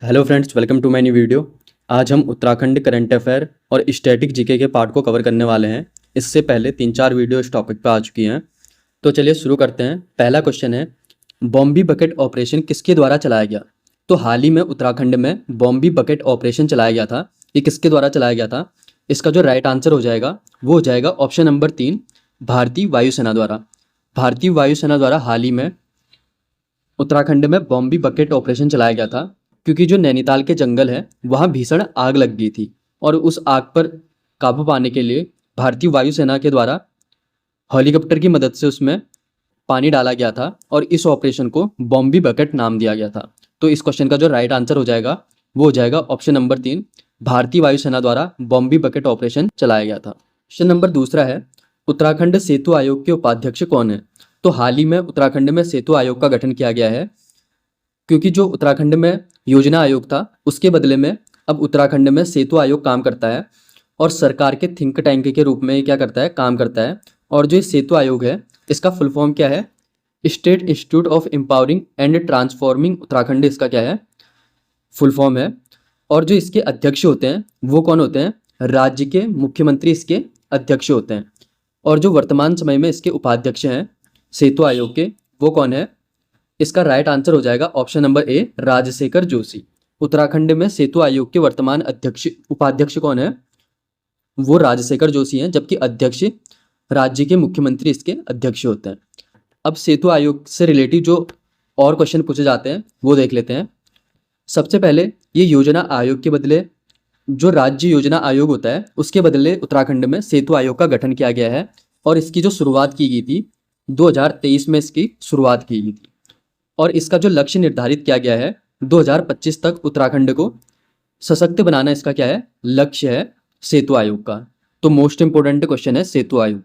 Hello friends, welcome to my new video. आज हम Uttarakhand current affair और स्टैटिक जीके के पार्ट को कवर करने वाले हैं। इससे पहले 3-4 वीडियो इस टॉपिक पर आ चुकी हैं। तो चलिए शुरू करते हैं। पहला क्वेश्चन है, बॉम्बी बकेट ऑपरेशन किसके द्वारा चलाया गया? तो हाल ही में उत्तराखंड में बॉम्बी बकेट ऑपरेशन चलाया गया था। ये किसके द्वारा चलाया गया था? इसका जो राइट आंसर हो जाएगा वो हो जाएगा ऑप्शन नंबर 3, भारतीय वायुसेना द्वारा। भारतीय वायुसेना द्वारा हाल ही में उत्तराखंड में बॉम्बी बकेट ऑपरेशन चलाया गया था, क्योंकि जो नैनीताल के जंगल है वहाँ भीषण आग लग गई थी और उस आग पर काबू पाने के लिए भारतीय वायुसेना के द्वारा हेलीकॉप्टर की मदद से उसमें पानी डाला गया था और इस ऑपरेशन को बॉम्बी बकेट नाम दिया गया था। तो इस क्वेश्चन का जो राइट आंसर हो जाएगा वो हो जाएगा ऑप्शन नंबर 3, भारतीय वायुसेना द्वारा बॉम्बी बकेट ऑपरेशन चलाया गया था। क्वेश्चन नंबर दूसरा है, उत्तराखंड सेतु आयोग के उपाध्यक्ष कौन है? तो हाल ही में उत्तराखंड में सेतु आयोग का गठन किया गया है, क्योंकि जो उत्तराखंड में योजना आयोग था उसके बदले में अब उत्तराखंड में सेतु आयोग काम करता है और सरकार के थिंक टैंक के रूप में ये क्या करता है, काम करता है। और जो सेतु आयोग है इसका फुल फॉर्म क्या है? State institute of empowering and transforming Uttarakhand, इसका क्या है, फुल फॉर्म है। और जो इसके अध्यक्ष होते हैं वो कौन होते हैं? राज्य के मुख्यमंत्री इसके अध्यक्ष होते हैं। और जो वर्तमान समय में इसके उपाध्यक्ष हैं सेतु आयोग के, वो कौन है? इसका राइट आंसर हो जाएगा option number A, Rajshekhar Joshi. Uttarakhand में सेतु आयोग के वर्तमान उपाध्यक्ष कौन है? वो राजशेखर जोशी हैं, जबकि अध्यक्ष राज्य के मुख्यमंत्री इसके अध्यक्ष होते हैं। अब सेतु आयोग से रिलेटेड जो और क्वेश्चन पूछे जाते हैं वो देख लेते हैं। सबसे पहले, ये योजना आयोग के बदले जो राज्य योजना आयोग होता है उसके बदले उत्तराखंड में सेतु आयोग का गठन किया गया है और इसकी जो शुरुआत की गई थी 2023 में इसकी शुरुआत की गई थी। और इसका जो लक्ष्य निर्धारित किया गया है 2025 तक उत्तराखंड को सशक्त बनाना, इसका क्या है, लक्ष्य है सेतु आयोग का। तो मोस्ट इंपोर्टेंट क्वेश्चन है सेतु आयोग।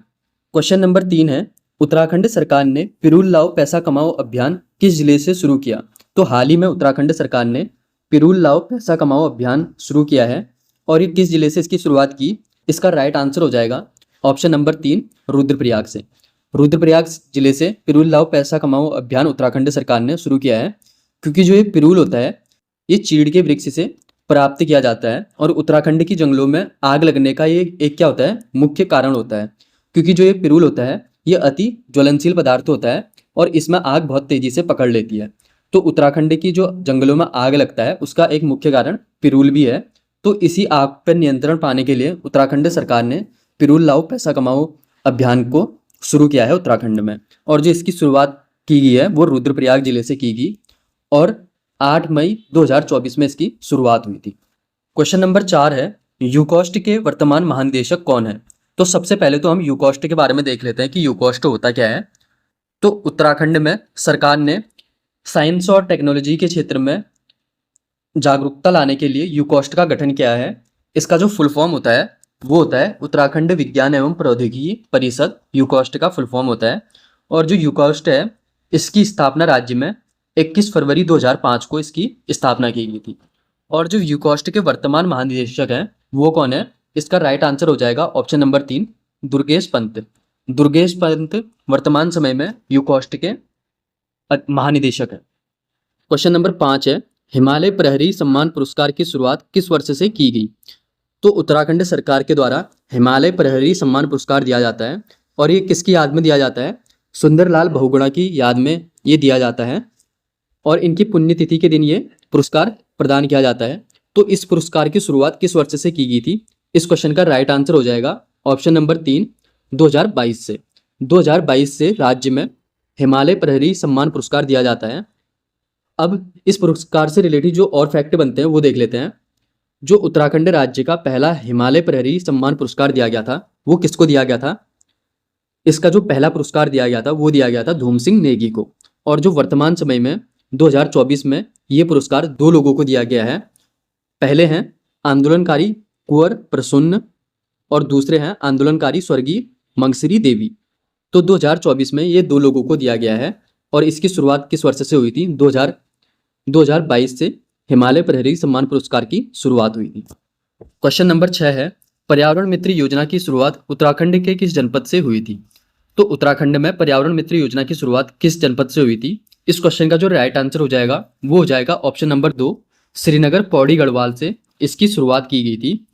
क्वेश्चन नंबर 3 है, उत्तराखंड सरकार ने पिरूल लाओ पैसा कमाओ अभियान किस जिले से शुरू किया? तो हाल ही में उत्तराखंड सरकार ने पिरूल लाओ पैसा कमाओ अभियान शुरू किया है और ये किस जिले से इसकी शुरुआत की? इसका राइट आंसर हो जाएगा ऑप्शन नंबर 3, रुद्रप्रयाग से। रुद्रप्रयाग जिले से पिरूल लाओ पैसा कमाओ अभियान उत्तराखंड सरकार ने शुरू किया है, क्योंकि जो ये पिरूल होता है ये चीड़ के वृक्ष से प्राप्त किया जाता है और उत्तराखंड की जंगलों में आग लगने का ये एक क्या होता है, मुख्य कारण होता है। क्योंकि जो ये पिरूल होता है ये अति ज्वलनशील पदार्थ होता है और इसमें आग बहुत तेजी से पकड़ लेती है। तो उत्तराखंड की जो जंगलों में आग लगता है उसका एक मुख्य कारण पिरूल भी है। तो इसी आग पर नियंत्रण पाने के लिए उत्तराखंड सरकार ने पिरूल लाओ पैसा कमाओ अभियान को शुरू किया है उत्तराखंड में। और जो इसकी शुरुआत की गई है वो रुद्रप्रयाग जिले से की गई और 8 मई 2024 में इसकी शुरुआत हुई थी। क्वेश्चन नंबर 4 है, यूकॉस्ट के वर्तमान महानिदेशक कौन है? तो सबसे पहले तो हम यूकॉस्ट के बारे में देख लेते हैं कि यूकॉस्ट होता क्या है। तो उत्तराखंड में सरकार ने साइंस और टेक्नोलॉजी के क्षेत्र में जागरूकता लाने के लिए यूकॉस्ट का गठन किया है। इसका जो फुल फॉर्म होता है वो होता है उत्तराखंड विज्ञान एवं प्रौद्योगिकी परिषद, यूकॉस्ट का फुल फॉर्म होता है। और जो यूकॉस्ट है इसकी स्थापना राज्य में 21 फरवरी 2005 को इसकी स्थापना की गई थी। और जो यूकॉस्ट के वर्तमान महानिदेशक हैं वो कौन है? इसका राइट आंसर हो जाएगा ऑप्शन नंबर 3, दुर्गेश पंत। दुर्गेश पंत वर्तमान समय में यूकॉस्ट के महानिदेशक है। क्वेश्चन नंबर 5 है, हिमालय प्रहरी सम्मान पुरस्कार की शुरुआत किस वर्ष से की गई? तो उत्तराखंड सरकार के द्वारा हिमालय प्रहरी सम्मान पुरस्कार दिया जाता है और ये किसकी याद में दिया जाता है? सुंदरलाल बहुगुणा की याद में ये दिया जाता है और इनकी पुण्यतिथि के दिन ये पुरस्कार प्रदान किया जाता है। तो इस पुरस्कार की शुरुआत किस वर्ष से की गई थी? इस क्वेश्चन का राइट आंसर हो जाएगा ऑप्शन नंबर 3, 2022 से। 2022 से राज्य में हिमालय प्रहरी सम्मान पुरस्कार दिया जाता है। अब इस पुरस्कार से रिलेटेड जो और फैक्ट बनते हैं वो देख लेते हैं। जो उत्तराखंड राज्य का पहला हिमालय प्रहरी सम्मान पुरस्कार दिया गया था वो किसको दिया गया था? इसका जो पहला पुरस्कार दिया गया था वो दिया गया था धूम सिंह नेगी को। और जो वर्तमान समय में 2024 में ये पुरस्कार 2 लोगों को दिया गया है। पहले हैं आंदोलनकारी कुंवर प्रसन्न और दूसरे हैं आंदोलनकारी स्वर्गीय मंगसिरी देवी। तो 2024 में ये 2 लोगों को दिया गया है और इसकी शुरुआत किस वर्ष से हुई थी? 2022 से हिमालय प्रहरी सम्मान पुरस्कार की शुरुआत हुई थी। क्वेश्चन नंबर 6 है, पर्यावरण मित्र योजना की शुरुआत उत्तराखंड के किस जनपद से हुई थी? तो उत्तराखंड में पर्यावरण मित्र योजना की शुरुआत किस जनपद से हुई थी? इस क्वेश्चन का जो राइट आंसर हो जाएगा वो हो जाएगा ऑप्शन नंबर 2, श्रीनगर पौड़ी गढ़वाल से इसकी शुरुआत की गई थी।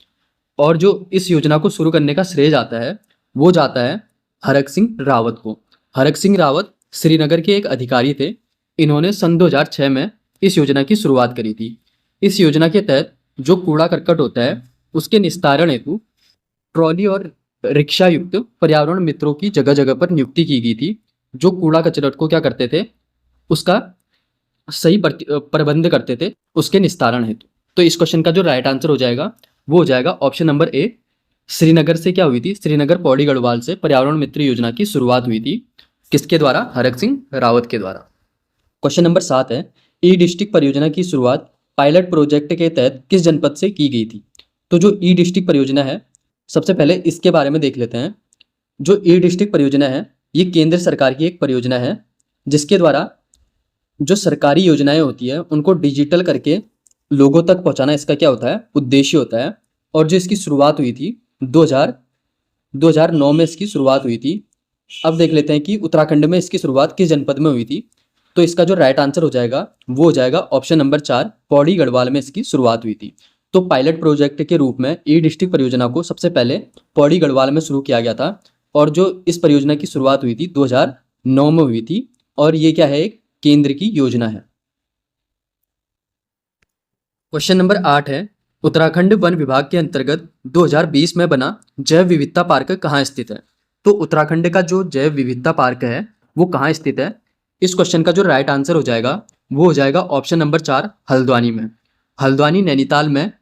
और जो इस योजना को शुरू करने का श्रेय जाता है वो जाता है हरक सिंह रावत को। हरक सिंह रावत श्रीनगर के एक अधिकारी थे। इन्होंने सन 2006 में इस योजना की शुरुआत करी थी। इस योजना के तहत जो कूड़ा करकट होता है उसके निस्तारण हेतु ट्रॉली और रिक्शा युक्त पर्यावरण मित्रों की जगह जगह पर नियुक्ति की गई थी, जो कूड़ा कचरट को क्या करते थे, उसका सही प्रबंध करते थे उसके निस्तारण हेतु। तो इस क्वेश्चन का जो राइट आंसर हो जाएगा वो हो जाएगा ऑप्शन नंबर ए। श्रीनगर से क्या हुई थी, श्रीनगर पौड़ी गढ़वाल से पर्यावरण मित्र योजना की शुरुआत हुई थी। किसके द्वारा? हरक सिंह रावत के द्वारा। क्वेश्चन नंबर 7 है, ई डिस्ट्रिक्ट परियोजना की शुरुआत पायलट प्रोजेक्ट के तहत किस जनपद से की गई थी? तो जो ई डिस्ट्रिक्ट परियोजना है, सबसे पहले इसके बारे में देख लेते हैं। जो ई डिस्ट्रिक्ट परियोजना है ये केंद्र सरकार की एक परियोजना है, जिसके द्वारा जो सरकारी योजनाएं होती है उनको डिजिटल करके लोगों तक पहुंचाना इसका क्या होता है, उद्देश्य होता है। और जो इसकी शुरुआत हुई थी 2009 में इसकी शुरुआत हुई थी। अब देख लेते हैं कि उत्तराखंड में इसकी शुरुआत किस जनपद में हुई थी। तो इसका जो राइट आंसर हो जाएगा वो हो जाएगा ऑप्शन नंबर 4, पौड़ी गढ़वाल में इसकी शुरुआत हुई थी। तो पायलट प्रोजेक्ट के रूप में ई डिस्ट्रिक्ट परियोजना को सबसे पहले पौड़ी गढ़वाल में शुरू किया गया था। और जो इस परियोजना की शुरुआत हुई थी 2009 में हुई थी। और ये क्या है, एक केंद्र की योजना है। क्वेश्चन नंबर 8 है, उत्तराखंड वन विभाग के अंतर्गत 2020 में बना जैव विविधता पार्क कहाँ स्थित है? तो उत्तराखंड का जो जैव विविधता पार्क है वो कहाँ स्थित है? इस क्वेश्चन का जो राइट आंसर हो जाएगा वो हो जाएगा ऑप्शन नंबर 4, हल्द्वानी में। हल्द्वानी नैनीताल में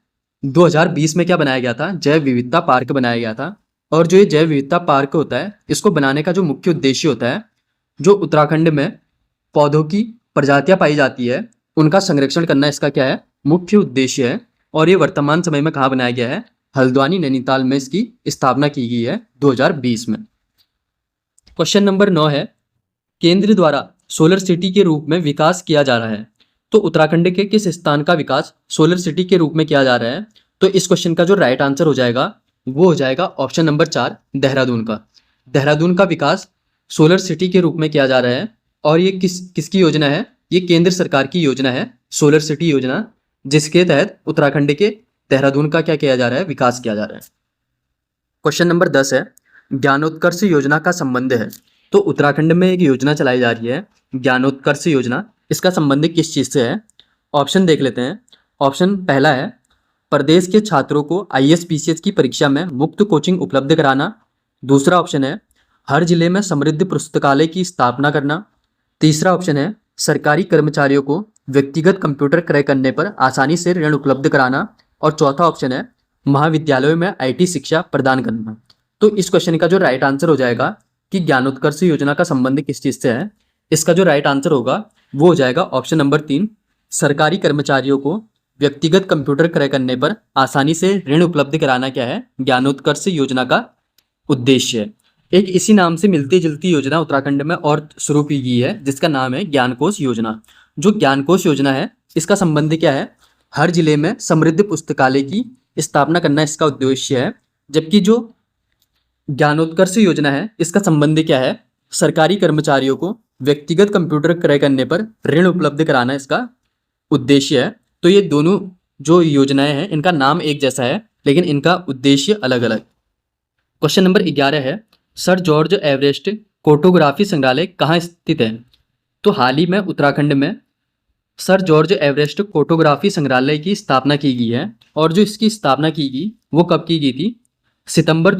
2020 में क्या बनाया गया था, जैव विविधता पार्क बनाया गया था। और जो ये जैव विविधता पार्क होता है इसको बनाने का जो मुख्य उद्देश्य होता है, जो उत्तराखंड में पौधों की प्रजातियां पाई जाती है उनका संरक्षण करना इसका क्या है, मुख्य उद्देश्य है। और ये वर्तमान समय में कहाँ बनाया गया है, हल्द्वानी नैनीताल में इसकी स्थापना की गई है 2020 में। क्वेश्चन नंबर 9 है, केंद्र द्वारा सोलर सिटी के रूप में विकास किया जा रहा है। तो उत्तराखंड के किस स्थान का विकास सोलर सिटी के रूप में किया जा रहा है? तो इस क्वेश्चन का जो राइट आंसर हो जाएगा वो हो जाएगा ऑप्शन नंबर 4, देहरादून का। देहरादून का विकास सोलर सिटी के रूप में किया जा रहा है। और ये किसकी योजना है? ये केंद्र सरकार की योजना है, सोलर सिटी योजना, जिसके तहत उत्तराखंड के देहरादून का क्या किया जा रहा है, विकास किया जा रहा है। क्वेश्चन नंबर 10 है, ज्ञानोत्कर्ष योजना का संबंध है। तो उत्तराखंड में एक योजना चलाई जा रही है, ज्ञानोत्कर्ष योजना। इसका संबंध किस चीज़ से है? ऑप्शन देख लेते हैं। ऑप्शन पहला है, प्रदेश के छात्रों को ISPCS की परीक्षा में मुफ्त कोचिंग उपलब्ध कराना। दूसरा ऑप्शन है, हर जिले में समृद्ध पुस्तकालय की स्थापना करना। तीसरा ऑप्शन है, सरकारी कर्मचारियों को व्यक्तिगत कंप्यूटर क्रय करने पर आसानी से ऋण उपलब्ध कराना। और चौथा ऑप्शन है, महाविद्यालयों में IT शिक्षा प्रदान करना। तो इस क्वेश्चन का जो राइट आंसर हो जाएगा कि ज्ञानोत्कर्ष योजना का संबंध किस चीज़ से है, इसका जो राइट आंसर होगा वो हो जाएगा ऑप्शन नंबर 3, सरकारी कर्मचारियों को व्यक्तिगत कंप्यूटर क्रय करने पर आसानी से ऋण उपलब्ध कराना क्या है, ज्ञानोत्कर्ष योजना का उद्देश्य है। एक इसी नाम से मिलती जुलती योजना उत्तराखंड में और शुरू की गई है, जिसका नाम है ज्ञानकोश योजना। जो ज्ञानकोश योजना है इसका संबंध क्या है, हर जिले में समृद्ध पुस्तकालय की स्थापना करना इसका उद्देश्य है। जबकि जो ज्ञानोत्कर्ष योजना है इसका संबंध क्या है, सरकारी कर्मचारियों को व्यक्तिगत कंप्यूटर क्रय करने पर ऋण उपलब्ध कराना इसका उद्देश्य है। तो ये दोनों जो योजनाएं हैं इनका नाम एक जैसा है लेकिन इनका उद्देश्य अलग अलग। क्वेश्चन नंबर 11 है, सर जॉर्ज एवरेस्ट फोटोग्राफी संग्रहालय कहाँ स्थित है? तो हाल ही में उत्तराखंड में सर जॉर्ज एवरेस्ट फोटोग्राफी संग्रहालय की स्थापना की गई है। और जो इसकी स्थापना की गई वो कब की गई थी? सितंबर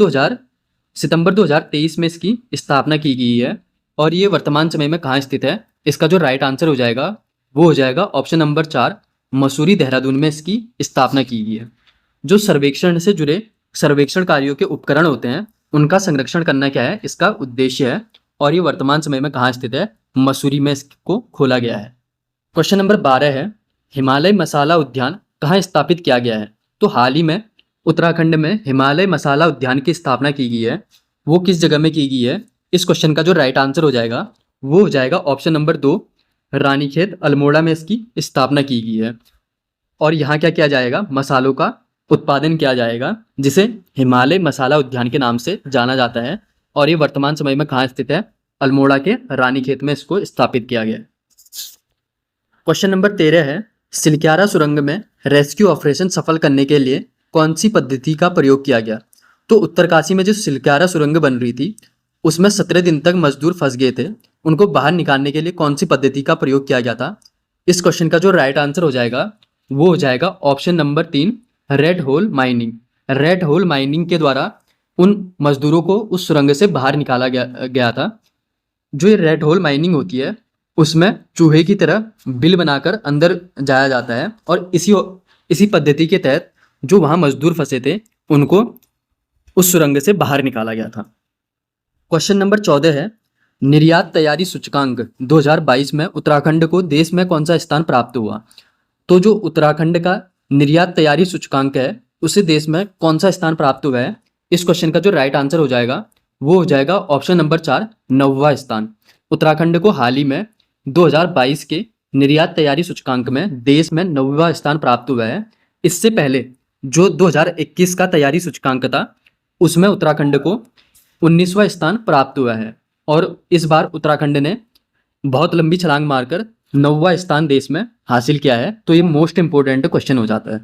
2023 में इसकी स्थापना की गई है। और ये वर्तमान समय में कहाँ स्थित है? इसका जो राइट आंसर हो जाएगा वो हो जाएगा ऑप्शन नंबर 4, मसूरी देहरादून में इसकी स्थापना की गई है। जो सर्वेक्षण से जुड़े सर्वेक्षण कार्यों के उपकरण होते हैं उनका संरक्षण करना क्या है, इसका उद्देश्य है। और ये वर्तमान समय में कहाँ स्थित है? मसूरी में इसको खोला गया है। क्वेश्चन नंबर 12 है, हिमालय मसाला उद्यान कहाँ स्थापित किया गया है? तो हाल ही में उत्तराखंड में हिमालय मसाला उद्यान की स्थापना की गई है। वो किस जगह में की गई है? इस क्वेश्चन का जो राइट आंसर हो जाएगा वो हो जाएगा ऑप्शन नंबर 2, रानीखेत अल्मोड़ा में इसकी स्थापना की गई है। और यहाँ क्या किया जाएगा? मसालों का उत्पादन किया जाएगा, जिसे हिमालय मसाला उद्यान के नाम से जाना जाता है। और ये वर्तमान समय में कहाँ स्थित है? अल्मोड़ा के रानीखेत में इसको स्थापित किया गया है। क्वेश्चन नंबर 13 है, सिलक्यारा सुरंग में रेस्क्यू ऑपरेशन सफल करने के लिए कौन सी पद्धति का प्रयोग किया गया? तो उत्तरकाशी में जो सिलक्यारा सुरंग बन रही थी उसमें 17 दिन तक मजदूर फंस गए थे। उनको बाहर निकालने के लिए कौन सी पद्धति का प्रयोग किया गया था? इस क्वेश्चन का जो राइट आंसर हो जाएगा वो हो जाएगा option number 3, red hole mining. Red hole mining के द्वारा उन मजदूरों को उस सुरंग से बाहर निकाला गया था। जो ये रेड होल माइनिंग होती है उसमें चूहे की तरह बिल बनाकर अंदर जाया जाता है और इसी पद्धति के तहत जो वहाँ मजदूर फंसे थे उनको उस सुरंग से बाहर निकाला गया था। क्वेश्चन नंबर 14 है, निर्यात तैयारी सूचकांक 2022 में उत्तराखंड को देश में कौन सा स्थान प्राप्त हुआ? तो जो उत्तराखंड का निर्यात तैयारी सूचकांक है उसे देश में कौन सा स्थान प्राप्त हुआ है? इस क्वेश्चन का जो राइट आंसर हो जाएगा वो हो जाएगा ऑप्शन नंबर 4, 9वां स्थान। उत्तराखंड को हाल ही में 2022 के निर्यात तैयारी सूचकांक में देश में 9वां स्थान प्राप्त हुआ है। इससे पहले जो 2021 का तैयारी सूचकांक था उसमें उत्तराखंड को 19वां स्थान प्राप्त हुआ है और इस बार उत्तराखंड ने बहुत लंबी छलांग मारकर 9वां स्थान देश में हासिल किया है। तो ये मोस्ट इंपोर्टेंट क्वेश्चन हो जाता है।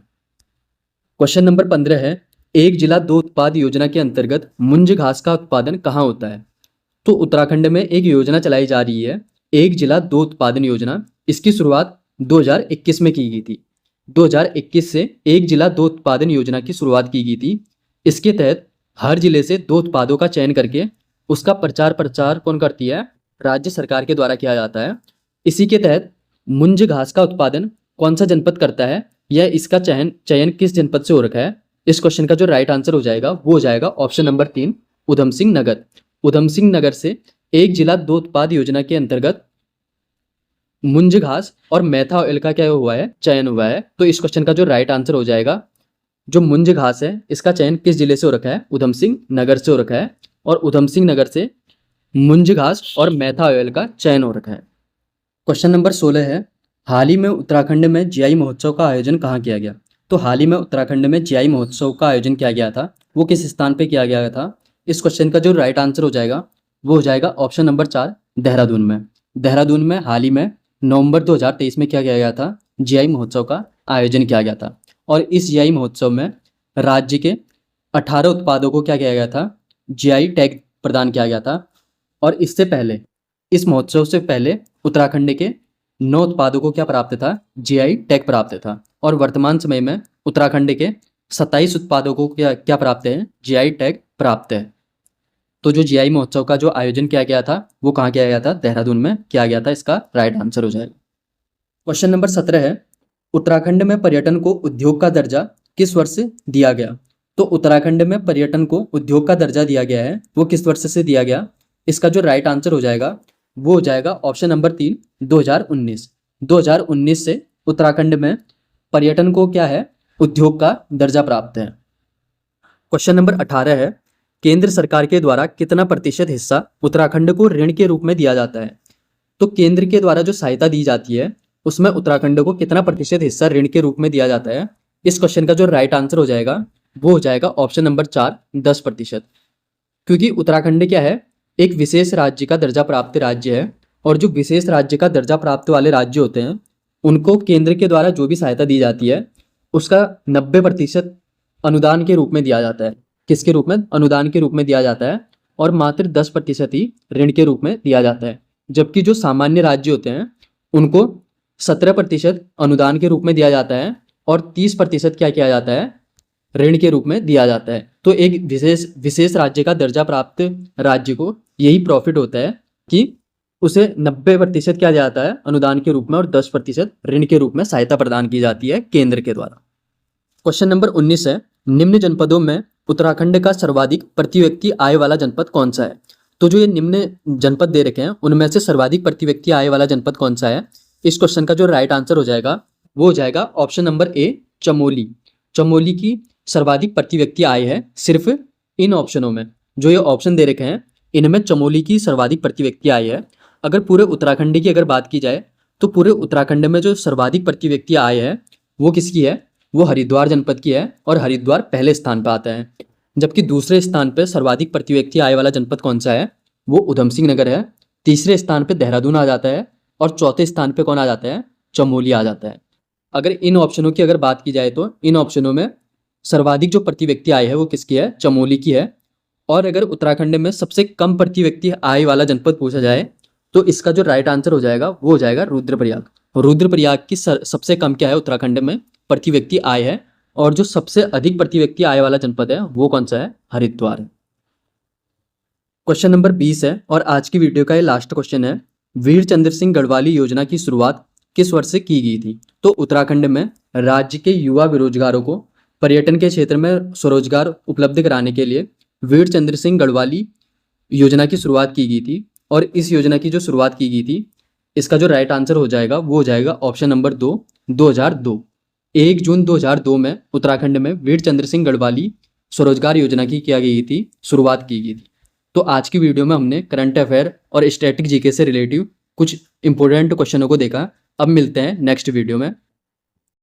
क्वेश्चन नंबर 15 है, एक जिला दो उत्पाद योजना के अंतर्गत मुंज घास का उत्पादन कहाँ होता है? तो उत्तराखंड में एक योजना चलाई जा रही है, एक जिला दो उत्पादन योजना। इसकी शुरुआत 2021 में की गई थी। 2021 से एक जिला दो उत्पादन योजना की शुरुआत की गई थी। इसके तहत हर जिले से दो उत्पादों का चयन करके उसका प्रचार कौन करती है? राज्य सरकार के द्वारा किया जाता है। इसी के तहत मुंज घास का उत्पादन कौन सा जनपद करता है या इसका चयन किस जनपद से हो रखा है? इस क्वेश्चन का जो राइट आंसर हो जाएगा वो हो जाएगा ऑप्शन नंबर 3, उधम सिंह नगर। उधम सिंह नगर से एक जिला दो उत्पाद योजना के अंतर्गत मुंज घास और मैथा ऑयल का क्या हुआ है? चयन हुआ है। तो इस क्वेश्चन का जो राइट आंसर हो जाएगा, जो मुंज घास है इसका चयन किस जिले से हो रखा है? उधम सिंह नगर से हो रखा है और उधम सिंह नगर से मुंज घास और मैथा ऑयल का चयन हो रखा है। क्वेश्चन नंबर 16 है, हाल ही में उत्तराखंड में जीआई महोत्सव का आयोजन कहाँ किया गया? तो हाल ही में उत्तराखंड में जीआई महोत्सव का आयोजन किया गया था, वो किस स्थान पे किया गया था? इस क्वेश्चन का जो राइट आंसर हो जाएगा वो हो जाएगा ऑप्शन नंबर 4, देहरादून में। देहरादून में हाल ही में नवंबर 2023 में क्या किया गया था? जीआई महोत्सव का आयोजन किया गया था और इस जीआई महोत्सव में राज्य के 18 उत्पादों को क्या किया गया था? जीआई टैग प्रदान किया गया था। और इससे पहले, इस महोत्सव से पहले उत्तराखंड के 9 उत्पादों को क्या प्राप्त था? जीआई टैग प्राप्त था और वर्तमान समय में उत्तराखंड के 27 उत्पादों को क्या प्राप्त है? जीआई टैग प्राप्त है। तो जो जीआई महोत्सव का जो आयोजन किया गया था वो कहाँ किया गया था? देहरादून में किया गया था। इसका राइट आंसर हो जाएगा। क्वेश्चन नंबर 17 है, उत्तराखंड में पर्यटन को उद्योग का दर्जा किस वर्ष से दिया गया? तो उत्तराखंड में पर्यटन को उद्योग का दर्जा दिया गया है, वो किस वर्ष से दिया गया? इसका जो राइट आंसर हो जाएगा वो हो जाएगा ऑप्शन नंबर 3, 2019। 2019 से उत्तराखंड में पर्यटन को क्या है? उद्योग का दर्जा प्राप्त है। क्वेश्चन नंबर 18 है, केंद्र सरकार के द्वारा कितना प्रतिशत हिस्सा उत्तराखंड को ऋण के रूप में दिया जाता है? तो केंद्र के द्वारा जो सहायता दी जाती है उसमें उत्तराखंड को कितना प्रतिशत हिस्सा ऋण के रूप में दिया जाता है? इस क्वेश्चन का जो राइट आंसर हो जाएगा वो हो जाएगा ऑप्शन नंबर 4, 10%। क्योंकि उत्तराखंड क्या है? एक विशेष राज्य का दर्जा प्राप्त राज्य है और जो विशेष राज्य का दर्जा प्राप्त वाले राज्य होते हैं उनको केंद्र के द्वारा जो भी सहायता दी जाती है उसका 90% अनुदान के रूप में दिया जाता है। किसके रूप में? अनुदान के रूप में दिया जाता है और मात्र 10% ही ऋण के रूप में दिया जाता है। जबकि जो सामान्य राज्य होते हैं उनको 17% अनुदान के रूप में दिया जाता है और 30% क्या किया जाता है? ऋण के रूप में दिया जाता है। तो एक विशेष राज्य का दर्जा प्राप्त राज्य को यही प्रॉफिट होता है कि उसे 90% क्या दिया जाता है? अनुदान के रूप में और 10% ऋण के रूप में सहायता प्रदान की जाती है केंद्र के द्वारा। क्वेश्चन नंबर 19 है, निम्न जनपदों में उत्तराखंड का सर्वाधिक प्रति व्यक्ति आय वाला जनपद कौन सा है? तो जो ये निम्न जनपद दे रखे हैं उनमें से सर्वाधिक प्रति व्यक्ति आय वाला जनपद कौन सा है? इस क्वेश्चन का जो राइट आंसर हो जाएगा वो हो जाएगा ऑप्शन नंबर ए, चमोली। चमोली की सर्वाधिक प्रति व्यक्ति आय है। सिर्फ इन ऑप्शनों में जो ये ऑप्शन दे रखे हैं इनमें चमोली की सर्वाधिक प्रति व्यक्ति आय है। अगर पूरे उत्तराखंड की अगर बात की जाए तो पूरे उत्तराखंड में जो सर्वाधिक प्रति व्यक्ति आय है वो किसकी है? वो हरिद्वार जनपद की है और हरिद्वार पहले स्थान पर आता है। जबकि दूसरे स्थान पर सर्वाधिक प्रति व्यक्ति आय वाला जनपद कौन सा है? वो उधम सिंह नगर है। तीसरे स्थान पर देहरादून आ जाता है और चौथे स्थान पर कौन आ जाता है? चमोली आ जाता है। अगर इन ऑप्शनों की अगर बात की जाए तो इन ऑप्शनों में सर्वाधिक जो प्रति व्यक्ति आय है वो किसकी है, चमोली की है। और अगर उत्तराखंड में सबसे कम प्रति व्यक्ति आय वाला जनपद पूछा जाए तो इसका जो राइट आंसर हो जाएगा वो हो जाएगा रुद्रप्रयाग। रुद्रप्रयाग की सबसे कम क्या है उत्तराखंड में प्रति व्यक्ति आय है। और जो सबसे अधिक प्रति व्यक्ति आय वाला जनपद है वो कौन सा है, हरिद्वार है। क्वेश्चन नंबर 20 है और आज की वीडियो का ये लास्ट क्वेश्चन है। वीर चंद्र सिंह गढ़वाली योजना की शुरुआत किस वर्ष से की गई थी? तो उत्तराखंड में राज्य के युवा बेरोजगारों को पर्यटन के क्षेत्र में स्वरोजगार उपलब्ध कराने के लिए वीर चंद्र सिंह गढ़वाली योजना की शुरुआत की गई थी। और इस योजना की जो शुरुआत की गई थी इसका जो राइट आंसर हो जाएगा वो हो जाएगा ऑप्शन नंबर 2, 2002। 1 जून 2002 में उत्तराखंड में वीर चंद्र सिंह गढ़वाली स्वरोजगार योजना की क्या गई थी, शुरुआत की गई थी। तो आज की वीडियो में हमने करंट अफेयर और स्टैटिक जीके से रिलेटिव कुछ इंपॉर्टेंट क्वेश्चनों को देखा। अब मिलते हैं नेक्स्ट वीडियो में।